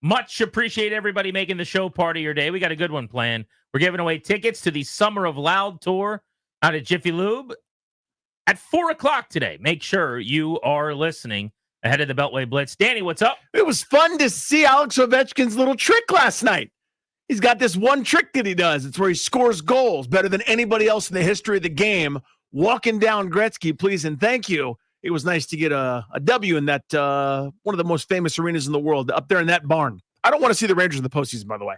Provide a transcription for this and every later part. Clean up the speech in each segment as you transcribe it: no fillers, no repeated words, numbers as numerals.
Much appreciate everybody making the show part of your day. We got a good one planned. We're giving away tickets to the Summer of Loud tour out at Jiffy Lube at 4 o'clock today. Make sure you are listening ahead of the Beltway Blitz. Danny, what's up? It was fun to see Alex Ovechkin's little trick last night. He's got this one trick that he does. It's where he scores goals better than anybody else in the history of the game. Walking down Gretzky, please and thank you. It was nice to get a W in that one of the most famous arenas in the world, up there in that barn. I don't want to see the Rangers in the postseason, by the way.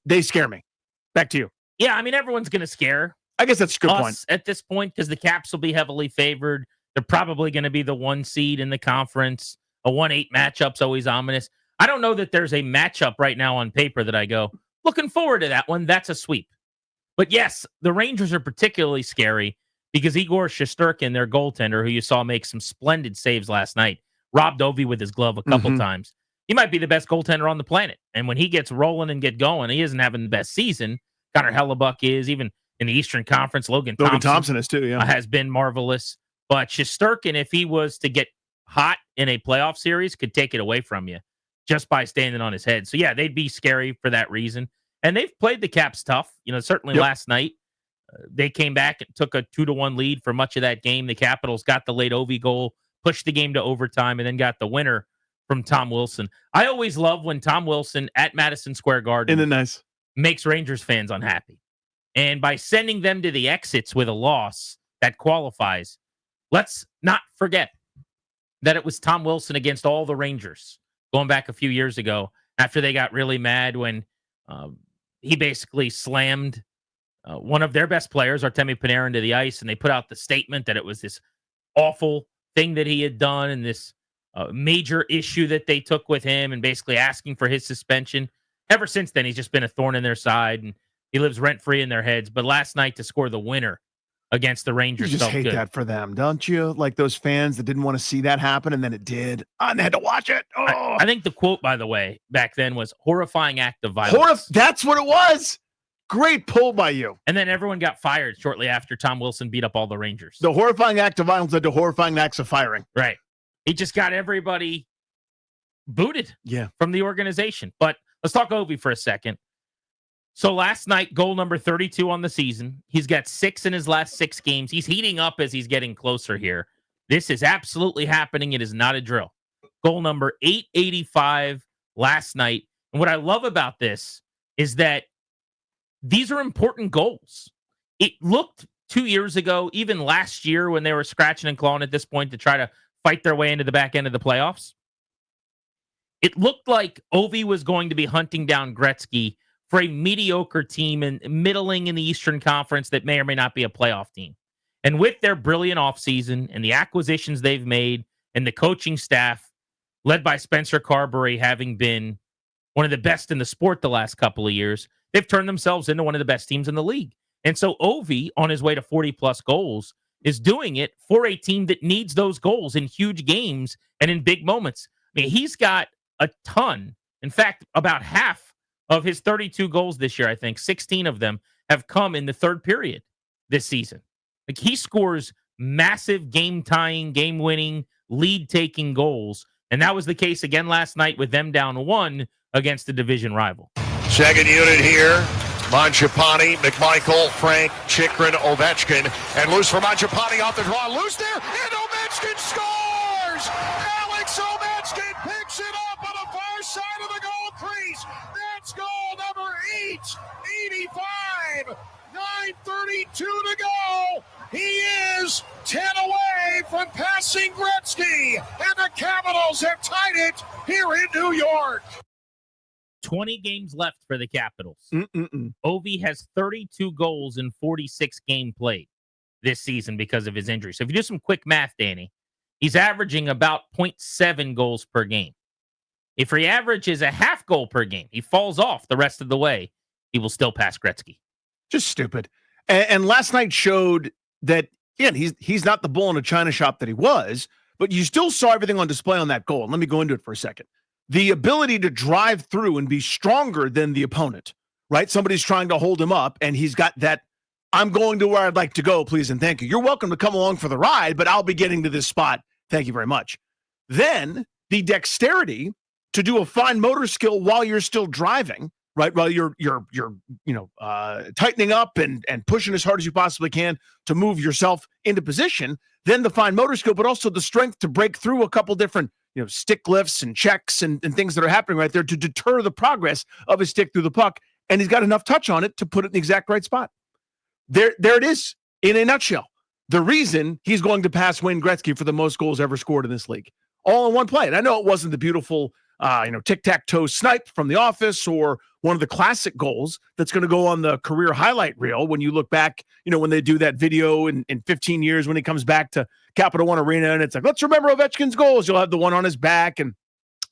They scare me. Back to you. Yeah, I mean, everyone's going to scare I guess that's a good point. at this point because the Caps will be heavily favored. They're probably going to be the 1 seed in the conference. A 1-8 matchup's always ominous. I don't know that there's a matchup right now on paper that I go, looking forward to that one. That's a sweep. But yes, the Rangers are particularly scary because Igor Shesterkin, their goaltender, who you saw make some splendid saves last night, robbed Ovi with his glove a couple times. He might be the best goaltender on the planet. And when he gets rolling and get going, he isn't having the best season. Connor Hellebuck is, even in the Eastern Conference. Logan Thompson is too, yeah. Has been marvelous. But Shesterkin, if he was to get hot in a playoff series, could take it away from you just by standing on his head. So, yeah, they'd be scary for that reason. And they've played the Caps tough. Certainly last night. They came back and took a 2-1 lead for much of that game. The Capitals got the late Ovi goal, pushed the game to overtime, and then got the winner from Tom Wilson. I always love when Tom Wilson at Madison Square Garden makes Rangers fans unhappy. And by sending them to the exits with a loss that qualifies, let's not forget that it was Tom Wilson against all the Rangers going back a few years ago after they got really mad when he basically slammed one of their best players, Artemi Panarin, into the ice, and they put out the statement that it was this awful thing that he had done and this major issue that they took with him and basically asking for his suspension. Ever since then, he's just been a thorn in their side, and he lives rent-free in their heads. But last night to score the winner against the Rangers, you just hate that for them, don't you? Like those fans that didn't want to see that happen, and then it did. And they had to watch it. Oh. I think the quote, by the way, back then was horrifying act of violence. That's what it was. Great pull by you. And then everyone got fired shortly after Tom Wilson beat up all the Rangers. The horrifying act of violence led to horrifying acts of firing. Right. He just got everybody booted from the organization. But let's talk Ovi for a second. So last night, goal number 32 on the season. He's got 6 in his last 6 games. He's heating up as he's getting closer here. This is absolutely happening. It is not a drill. Goal number 885 last night. And what I love about this is that these are important goals. It looked 2 years ago, even last year when they were scratching and clawing at this point to try to fight their way into the back end of the playoffs. It looked like Ovi was going to be hunting down Gretzky for a mediocre team and middling in the Eastern Conference that may or may not be a playoff team. And with their brilliant offseason and the acquisitions they've made and the coaching staff led by Spencer Carberry having been one of the best in the sport the last couple of years, they've turned themselves into one of the best teams in the league. And so Ovi, on his way to 40-plus goals, is doing it for a team that needs those goals in huge games and in big moments. I mean, he's got a ton. In fact, about half of his 32 goals this year, I think, 16 of them have come in the third period this season. Like, he scores massive game-tying, game-winning, lead-taking goals. And that was the case again last night with them down 1 against the division rival. Second unit here. Mangiapane, McMichael, Frank, Chikrin, Ovechkin. And loose for Mangiapane off the draw. Loose there, and Ovechkin scores! Alex Ovechkin picks it up on the far side of the goal crease. That's goal number 885. 9:32 to go. He is 10 away from passing Gretzky. And the Capitals have tied it here in New York. 20 games left for the Capitals. Ovi has 32 goals in 46 games played this season because of his injury. So if you do some quick math, Danny, he's averaging about 0.7 goals per game. If he averages a half goal per game, he falls off the rest of the way, he will still pass Gretzky. Just stupid. And last night showed that, yeah, he's not the bull in a china shop that he was, but you still saw everything on display on that goal. And let me go into it for a second. The ability to drive through and be stronger than the opponent, right? Somebody's trying to hold him up, and he's got that, I'm going to where I'd like to go, please and thank you. You're welcome to come along for the ride, but I'll be getting to this spot. Thank you very much. Then the dexterity to do a fine motor skill while you're still driving, right? While you're tightening up and pushing as hard as you possibly can to move yourself into position. Then the fine motor skill, but also the strength to break through a couple different stick lifts and checks and things that are happening right there to deter the progress of his stick through the puck. And he's got enough touch on it to put it in the exact right spot. There it is in a nutshell. The reason he's going to pass Wayne Gretzky for the most goals ever scored in this league, all in one play. And I know it wasn't the beautiful, tic-tac-toe snipe from The Office or one of the classic goals that's going to go on the career highlight reel when you look back, when they do that video in 15 years when he comes back to Capital One Arena and it's like, let's remember Ovechkin's goals. You'll have the one on his back and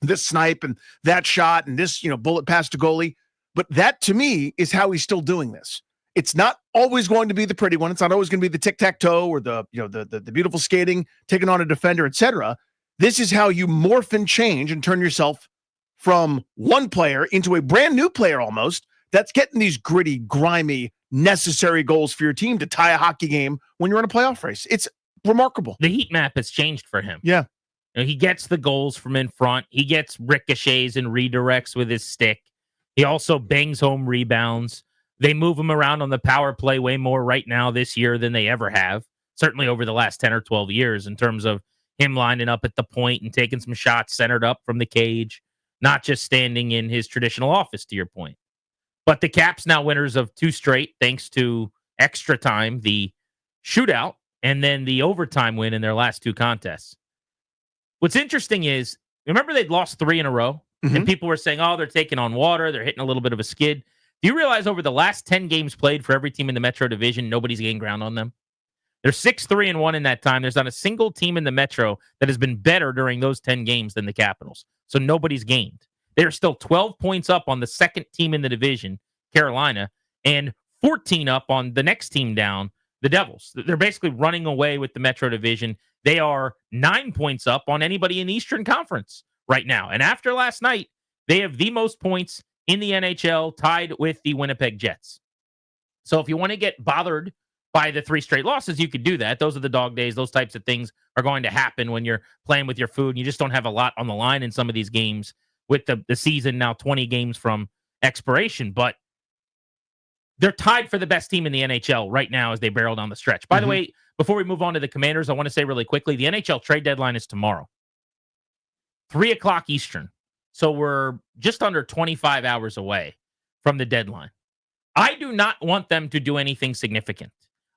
this snipe and that shot and this, bullet past the goalie. But that to me is how he's still doing this. It's not always going to be the pretty one. It's not always going to be the tic-tac-toe or the beautiful skating, taking on a defender, etc. This is how you morph and change and turn yourself from one player into a brand new player almost that's getting these gritty, grimy, necessary goals for your team to tie a hockey game when you're in a playoff race. It's remarkable. The heat map has changed for him. Yeah. He gets the goals from in front. He gets ricochets and redirects with his stick. He also bangs home rebounds. They move him around on the power play way more right now this year than they ever have, certainly over the last 10 or 12 years in terms of him lining up at the point and taking some shots centered up from the cage, not just standing in his traditional office, to your point. But the Caps now winners of 2 straight, thanks to extra time, the shootout, and then the overtime win in their last 2 contests. What's interesting is, remember they'd lost 3 in a row? Mm-hmm. And people were saying, oh, they're taking on water. They're hitting a little bit of a skid. Do you realize over the last 10 games played for every team in the Metro Division, nobody's gained ground on them? They're 6-3-1 in that time. There's not a single team in the Metro that has been better during those 10 games than the Capitals. So nobody's gained. They're still 12 points up on the second team in the division, Carolina, and 14 up on the next team down, the Devils. They're basically running away with the Metro Division. They are 9 points up on anybody in the Eastern Conference right now. And after last night, they have the most points in the NHL, tied with the Winnipeg Jets. So if you want to get bothered by the 3 straight losses, you could do that. Those are the dog days. Those types of things are going to happen when you're playing with your food. And you just don't have a lot on the line in some of these games with the season now 20 games from expiration. But they're tied for the best team in the NHL right now as they barrel down the stretch. By the way, before we move on to the Commanders, I want to say really quickly, the NHL trade deadline is tomorrow, 3 o'clock Eastern. So we're just under 25 hours away from the deadline. I do not want them to do anything significant.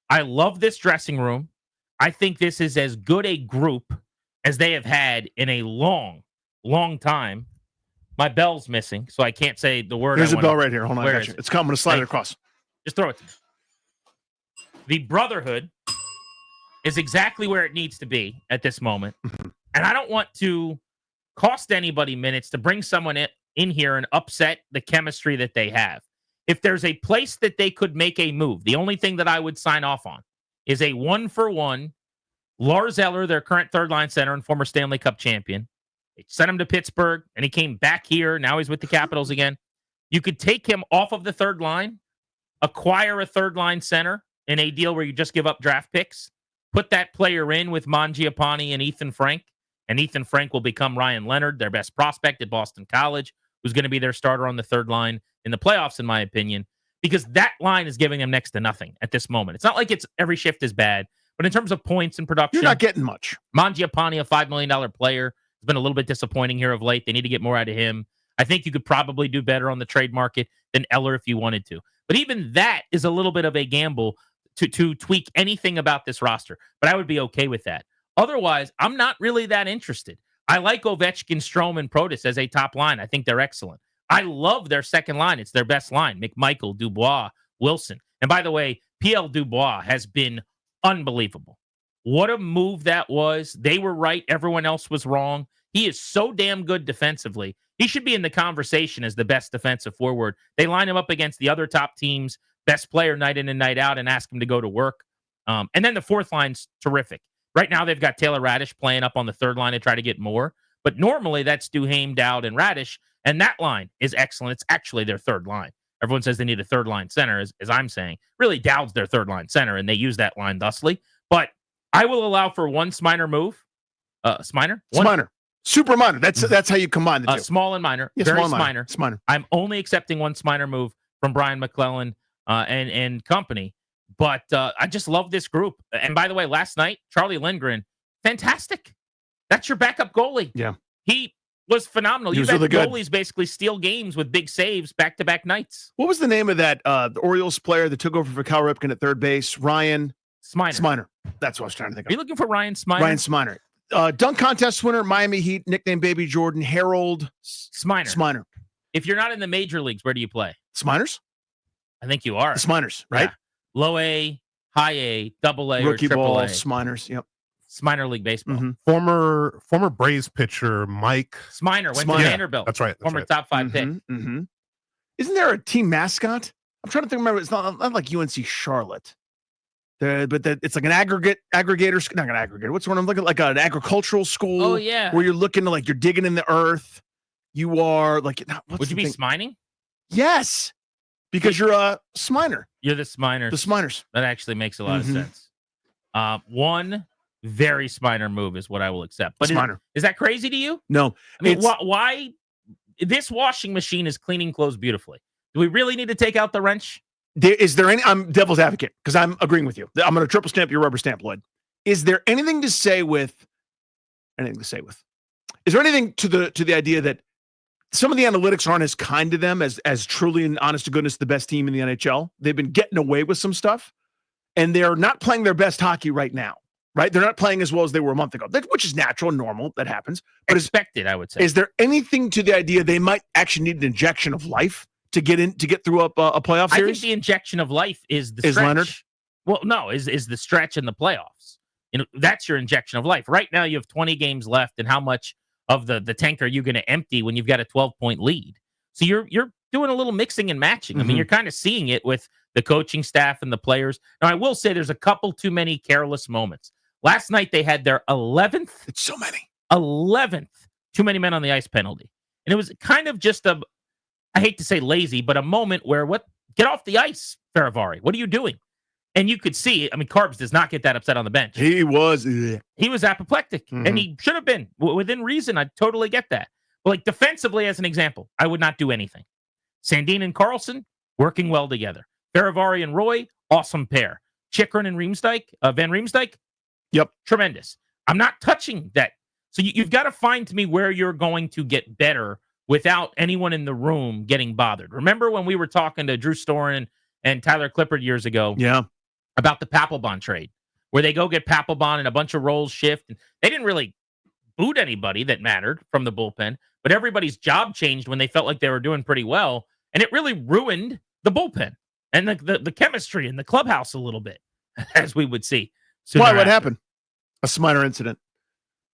I love this dressing room. I think this is as good a group as they have had in a long, long time. My bell's missing, so I can't say the word. There's a bell right here. Hold on. Where I got you. It's coming to slide it across. Just throw it to me. The brotherhood is exactly where it needs to be at this moment. And I don't want to cost anybody minutes to bring someone in here and upset the chemistry that they have. If there's a place that they could make a move, the only thing that I would sign off on is a 1-for-1 Lars Eller, their current third-line center and former Stanley Cup champion. They sent him to Pittsburgh, and he came back here. Now he's with the Capitals again. You could take him off of the third line, acquire a third-line center in a deal where you just give up draft picks, put that player in with Mangiapane and Ethan Frank, and Ethan Frank will become Ryan Leonard, their best prospect at Boston College, who's going to be their starter on the third line in the playoffs, in my opinion, because that line is giving them next to nothing at this moment. It's not like it's every shift is bad, but in terms of points and production, you're not getting much. Mangiapane, a $5 million player, has been a little bit disappointing here of late. They need to get more out of him. I think you could probably do better on the trade market than Eller if you wanted to. But even that is a little bit of a gamble to tweak anything about this roster. But I would be okay with that. Otherwise, I'm not really that interested. I like Ovechkin, Strome, and Protas as a top line. I think they're excellent. I love their second line. It's their best line. McMichael, Dubois, Wilson. And by the way, P.L. Dubois has been unbelievable. What a move that was. They were right. Everyone else was wrong. He is so damn good defensively. He should be in the conversation as the best defensive forward. They line him up against the other top teams, best player night in and night out, and ask him to go to work. And then the fourth line's terrific. Right now, they've got Taylor Radish playing up on the third line to try to get more. But normally, that's Duhaime, Dowd, and Radish. And that line is excellent. It's actually their third line. Everyone says they need a third line center, as I'm saying. Really, Dowd's their third line center, and they use that line thusly. But I will allow for one Sminer move. Sminer? Sminer. Super minor. That's how you combine the two. Small and minor. Yeah, very small and minor. minor. I'm only accepting one Sminer move from Brian McClellan and company. But I just love this group. And by the way, last night, Charlie Lindgren, fantastic. That's your backup goalie. Yeah. He was phenomenal. You've had really goalies basically steal games with big saves back-to-back nights. What was the name of that the Orioles player that took over for Cal Ripken at third base? Ryan Sminer. That's what I was trying to think of. Are you looking for Ryan Sminer? Ryan Sminer. Dunk contest winner, Miami Heat, nicknamed Baby Jordan, Harold Sminer. If you're not in the major leagues, where do you play? Sminers? I think you are. The Sminers, right? Yeah. Low A, high A, double A, Rookie or triple ball, A. Sminers, yep. Sminer League baseball. Mm-hmm. Former Braves pitcher Mike Sminer went to Vanderbilt. That's right. Former top 5 pick. Isn't there a team mascot? I'm trying to remember. It's not like UNC Charlotte. It's like an aggregator. Not an aggregator. What's the one I'm looking like an agricultural school? Oh yeah. Where you're looking to you're digging in the earth. You are like. Would you be smining? Yes, because you're a Sminer. You're the Sminers. The Sminers. That actually makes a lot of sense. One very Sminer move is what I will accept. But is that crazy to you? No. I mean, why? This washing machine is cleaning clothes beautifully. Do we really need to take out the wrench? Is there any? I'm devil's advocate because I'm agreeing with you. I'm going to triple stamp your rubber stamp, Lloyd. Is there anything to say with? Is there anything to the idea that some of the analytics aren't as kind to them as truly and honest to goodness the best team in the NHL? They've been getting away with some stuff, and they're not playing their best hockey right now. Right? They're not playing as well as they were a month ago, which is natural and normal. That happens. But expected, I would say. Is there anything to the idea they might actually need an injection of life to get through a playoff series? I think the injection of life is the stretch. Leonard? Well, no, is the stretch in the playoffs. That's your injection of life. Right now, you have 20 games left, and how much of the tank are you going to empty when you've got a 12-point lead? So you're doing a little mixing and matching. I mean, you're kind of seeing it with the coaching staff and the players. Now, I will say there's a couple too many careless moments. Last night, they had their 11th. It's so many. 11th too many men on the ice penalty. And it was kind of just I hate to say lazy, but a moment where get off the ice, Faravari. What are you doing? And you could see, I mean, Carbs does not get that upset on the bench. He was apoplectic, and he should have been within reason. I totally get that. But defensively, as an example, I would not do anything. Sandin and Carlson working well together. Faravari and Roy, awesome pair. Chychrun and Van Riemsdyk, yep, tremendous. I'm not touching that. So you've got to find to me where you're going to get better without anyone in the room getting bothered. Remember when we were talking to Drew Storen and Tyler Clippard years ago? Yeah. About the Papelbon trade, where they go get Papelbon and a bunch of roles shift. And they didn't really boot anybody that mattered from the bullpen, but everybody's job changed when they felt like they were doing pretty well. And it really ruined the bullpen and the chemistry in the clubhouse a little bit, as we would see. Why? What happened? A Sminer incident.